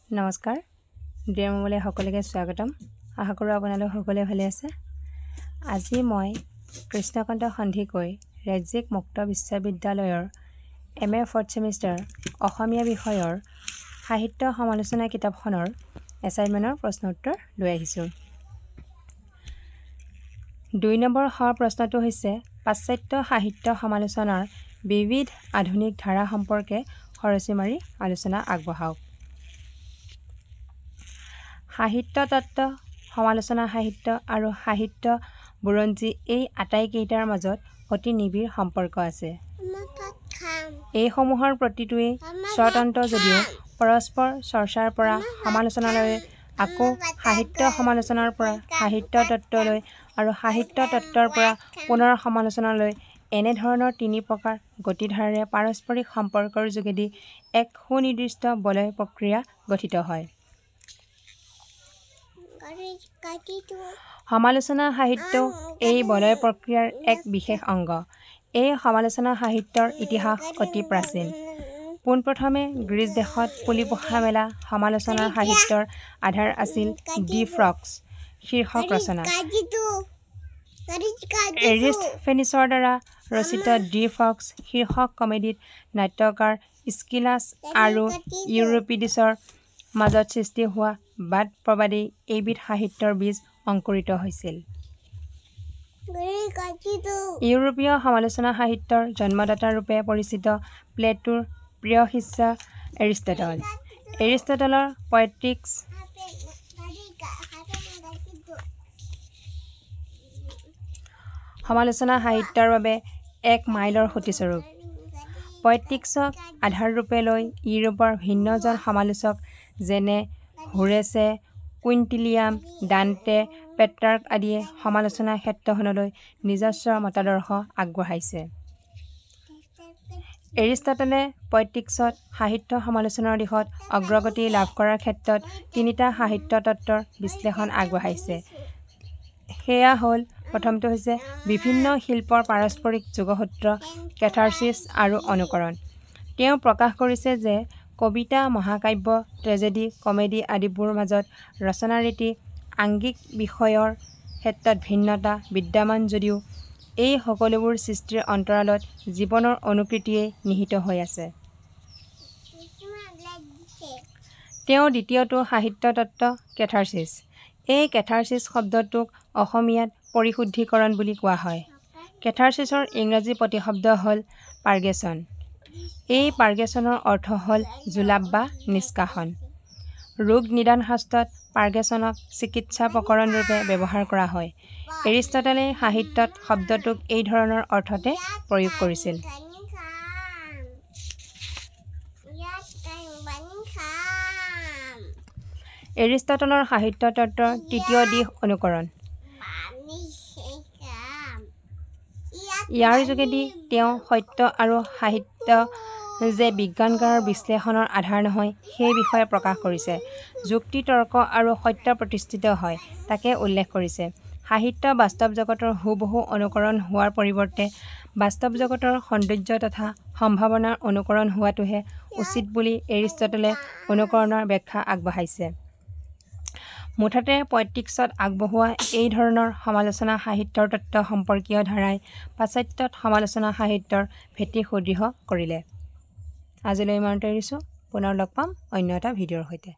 নমস্কাৰ ডিয়ামলে সকলোকে স্বাগতম আশা কৰো আপোনালোক সকলোৱে ভালে আছে আজি মই কৃষ্ণকান্ত সন্ধিকৈ ৰাজ্যিক মুক্ত বিশ্ববিদ্যালয়ৰ এমএ 4th সেমিষ্টাৰ অসমীয়া বিষয়ৰ সাহিত্য সমালোচনা কিতাপখনৰ এছাইনমেণ্টৰ প্ৰশ্ন উত্তৰ লৈ আহিছো 2 নম্বৰ প্ৰশ্নটো হৈছে পাশ্চাত্য সাহিত্য সমালোচনাৰ বিবিধ আধুনিক ধাৰা সম্পৰ্কে খৰচি মাৰি আলোচনা আগবঢ়াওক সাহিত্য তত্ত্ব সমালোচনা সাহিত্য আৰু সাহিত্য বুৰঞ্জী এই আটাইকেইটাৰ মাজত অতি নিবিড় সম্পৰ্ক আছে এই সমূহৰ প্ৰতিটোৱে স্বতন্ত্ৰ যদিও পৰস্পৰ চৰ্চাৰ পৰা সমালোচনালৈ আকৌ সাহিত্য সমালোচনাৰ পৰা সাহিত্য তত্ত্বলৈ আৰু সাহিত্য তত্ত্বৰ পৰা পুনৰ সমালোচনালৈ এনে ধৰণৰ তিনি প্ৰকাৰ গতিধাৰাৰে পাৰস্পৰিক সম্পৰ্কৰ যোগেদি এক সুনিৰ্দিষ্ট বলয় প্ৰক্ৰিয়া গঠিত হয় সমালোচনা সাহিত্য এই বলয় প্ৰক্ৰিয়াৰ এক বিশেষ অংগ এই সমালোচনা সাহিত্যৰ ইতিহাস অতি প্ৰাচীন পোনপ্ৰথমে গ্ৰীচ দেশত পুলি পোখা মেলা সমালোচনাৰ সাহিত্যৰ আধাৰ আছিল ডি ফ্ৰক্স শীৰ্ষক ৰচনা এৰিষ্টফেনিছৰ দ্বাৰা ৰচিত ডি ফ্ৰক্স শীৰ্ষক কমেডিত নাট্যকাৰ স্কিলাছ আৰু ইউৰিপিডিছৰ মাজত সৃষ্টি হোৱা বাদ প্ৰবাদী এইবিধ সাহিত্যৰ বীজ অংকুৰিত হৈছিল ইউৰোপীয় সমালোচনা সাহিত্যৰ জন্মদাতা ৰূপে পৰিচিত প্লেটোৰ প্ৰিয় শিষ্য এৰিষ্টটলৰ পয়েটিক্স সমালোচনা সাহিত্যৰ বাবে এক মাইলৰ খুঁটিস্বৰূপ পয়েটিক্সক আধাৰ ৰূপে লৈ ইউৰোপৰ ভিন্নজন সমালোচক যেনে হোৰেছে কুইণ্টিলিয়াম ডান্তে পেট্ৰাৰ্ক আদিয়ে সমালোচনা ক্ষেত্ৰখনলৈ নিজস্ব মতাদৰ্শ আগবঢ়াইছে এৰিষ্টটলে পয়েটিক্সত সাহিত্য সমালোচনাৰ দিশত অগ্ৰগতি লাভ কৰাৰ ক্ষেত্ৰত তিনিটা সাহিত্য তত্ত্বৰ বিশ্লেষণ আগবঢ়াইছে সেয়া হ'ল প্ৰথমটো হৈছে বিভিন্ন শিল্পৰ পাৰস্পৰিক যোগসূত্ৰ কেথাৰচিছ আৰু অনুকৰণ তেওঁ প্ৰকাশ কৰিছে যে কবিতা মহাকাব্য ট্ৰেজেডি কমেডি আদিবোৰ মাজত ৰচনাৰীতি আংগিক বিষয়ৰ ক্ষেত্ৰত ভিন্নতা বিদ্যমান যদিও এই সকলোবোৰ সৃষ্টিৰ অন্তৰালত জীৱনৰ অনুকৃতিয়ে নিহিত হৈ আছে তেওঁ দ্বিতীয়টো সাহিত্য তত্ত্ব কেথাৰচিছ এই কেথাৰচিছ শব্দটোক অসমীয়াত পৰিশুদ্ধিকৰণ বুলি কোৱা হয় কেথাৰচিছৰ ইংৰাজী প্ৰতিশব্দ হ'ল পাৰ্গেছন এই পাৰ্গেছনৰ অৰ্থ হ'ল জুলাপ বা নিষ্কাশন ৰোগ নিদান শাস্ত্ৰত পাৰ্গেছনক চিকিৎসা প্ৰকৰণ ৰূপে ব্যৱহাৰ কৰা হয় এৰিষ্টটলে সাহিত্যত শব্দটোক এই ধৰণৰ অৰ্থতে প্ৰয়োগ কৰিছিল এৰিষ্টটলৰ সাহিত্য তত্ত্বৰ তৃতীয় দিশ অনুকৰণ ইয়াৰ যোগেদি তেওঁ সত্য আৰু সাহিত্য যে বিজ্ঞানকাৰৰ বিশ্লেষণৰ আধাৰ নহয় সেই বিষয়ে প্ৰকাশ কৰিছে যুক্তি তৰ্ক আৰু সত্য প্ৰতিষ্ঠিত হয় তাকে উল্লেখ কৰিছে সাহিত্য বাস্তৱ জগতৰ হুবহু অনুকৰণ হোৱাৰ পৰিৱৰ্তে বাস্তৱ জগতৰ সৌন্দৰ্য তথা সম্ভাৱনাৰ অনুকৰণ হোৱাটোহে উচিত বুলি এৰিষ্টটলে অনুকৰণৰ ব্যাখ্যা আগবঢ়াইছে মুঠতে পয়েটিক্সত আগবঢ়োৱা এই ধৰণৰ সমালোচনা সাহিত্যৰ তত্ত্ব সম্পৰ্কীয় ধাৰাই পাশ্চাত্যত সমালোচনা সাহিত্যৰ ভেটি সুদৃঢ় কৰিলে আজিলৈ ইমানতে এৰিছোঁ পুনৰ লগ পাম অন্য এটা ভিডিঅ'ৰ সৈতে